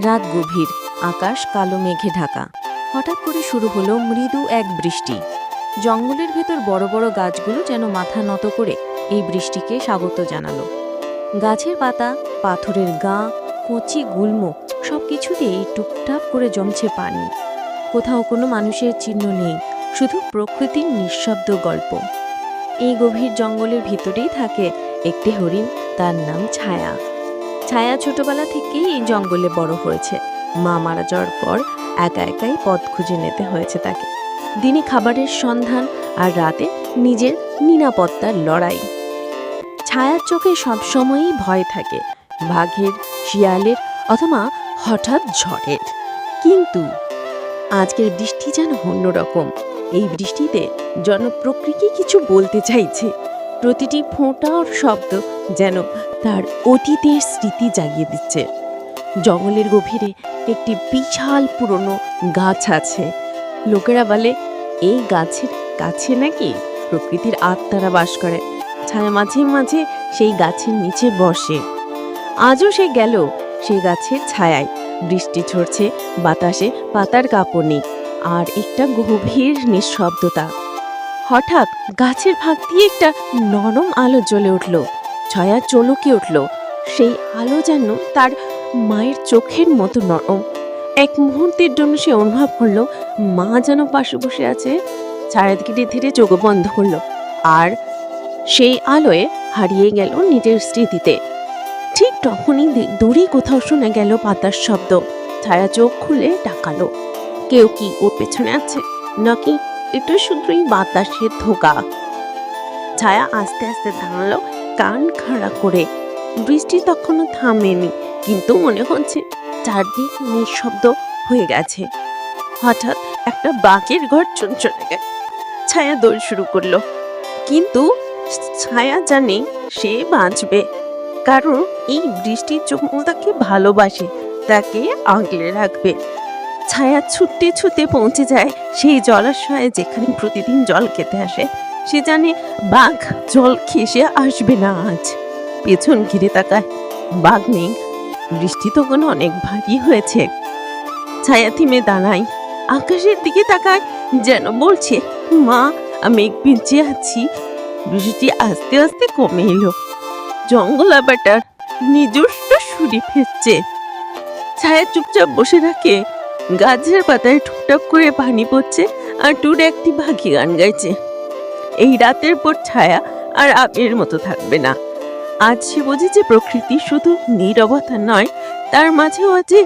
রাত গভীর, আকাশ কালো মেঘে ঢাকা। হঠাৎ করে শুরু হলো মৃদু এক বৃষ্টি। জঙ্গলের ভেতর বড় বড় গাছগুলো যেন মাথা নত করে এই বৃষ্টিকে স্বাগত জানালো। গাছের পাতা, পাথরের গা, কচি গুল্ম সবকিছুতেই টুপটাপ করে জমছে পানি। কোথাও কোনো মানুষের চিহ্ন নেই, শুধু প্রকৃতির নিঃশব্দ গল্প। এই গভীর জঙ্গলের ভিতরেই থাকে একটি হরিণ, তার নাম ছায়া। ছায়া ছোটবেলা থেকেই এই জঙ্গলে বড় হয়েছে। মা মারা যাওয়ার পর একা একাই পথ খুঁজে নিতে হয়েছে তাকে। দিনে খাবারের সন্ধান আর রাতে নিজের নিরাপত্তার লড়াই। ছায়ার চোখে সবসময়ই ভয় থাকে, বাঘের, শিয়ালের অথবা হঠাৎ ঝড়ের। কিন্তু আজকের বৃষ্টি যেন অন্যরকম। এই বৃষ্টিতে প্রকৃতি কিছু বলতে চাইছে। প্রতিটি ফোঁটার শব্দ যেন তার অতীতের স্মৃতি জাগিয়ে দিচ্ছে। জঙ্গলের গভীরে একটি বিশাল পুরনো গাছ আছে। লোকেরা বলে এই গাছের কাছে নাকি প্রকৃতির আত্মারা বাস করে। ছায়া মাঝে মাঝে সেই গাছের নিচে বসে। আজও সে গেল সেই গাছের ছায়ায়। বৃষ্টি ঝরছে, বাতাসে পাতার কাঁপড় নেই, আর একটা গভীর নিঃশব্দতা। হঠাৎ গাছের ফাঁক দিয়ে একটা নরম আলো জ্বলে উঠল। ছায়া চমকে উঠল। সেই আলো যেন তার মায়ের চোখের মতো নরম। এক মুহূর্তের জন্য সে অনুভব করলো মা যেন পাশে বসে আছে। ছায়া ধীরে ধীরে চোখ বন্ধ করলো, আর সেই আলোয় হারিয়ে গেল নিজের স্মৃতিতে। ঠিক তখনই দূরে কোথাও শোনা গেল পাতার শব্দ। ছায়া চোখ খুলে তাকালো। কেউ কি ওর পেছনে আছে, নাকি এটা শুধুই বাতাসের ধোঁকা? ছায়া আস্তে আস্তে দাঁড়ালো, কান খাড়া করে। বৃষ্টি তখনও থামেনি, কিন্তু মনে হচ্ছে চারদিক নিঃশব্দ হয়ে গেছে। হঠাৎ একটা বাঘের ঘর চলে গেল। ছায়া দৌড় শুরু করলো, কিন্তু ছায়া জানে সে বাঁচবে, কারণ এই বৃষ্টির জঙ্গল তাকে ভালোবাসে, তাকে আগলে রাখবে। ছায়া ছুটতে ছুটে পৌঁছে যায় সেই জলাশয়ে যেখানে প্রতিদিন জল খেতে আসে। সে জানে বাঘ জল খেয়ে আসবে না আজ। পেছন ঘিরে তাকায়, বাঘ নেই। বৃষ্টি তখন অনেক ভারী হয়েছে। ছায়া থেমে দাঁড়ায়, আকাশের দিকে তাকায়, যেন বলছে মা, আমি বেঁচে আছি। বৃষ্টি আস্তে আস্তে কমে এলো। জঙ্গল আবার তার নিজস্ব সুরে ফেলছে। ছায়া চুপচাপ বসে থাকে। গাছের পাতায় টুকটাক করে পানি পড়ছে, আর টুরে একটি পাখি গান গাইছে। এই রাতের পর ছায়া আর আগের মতো থাকবে না। আজ সে বুঝেছে প্রকৃতি শুধু নীরবতা নয়, তার মাঝেও আছে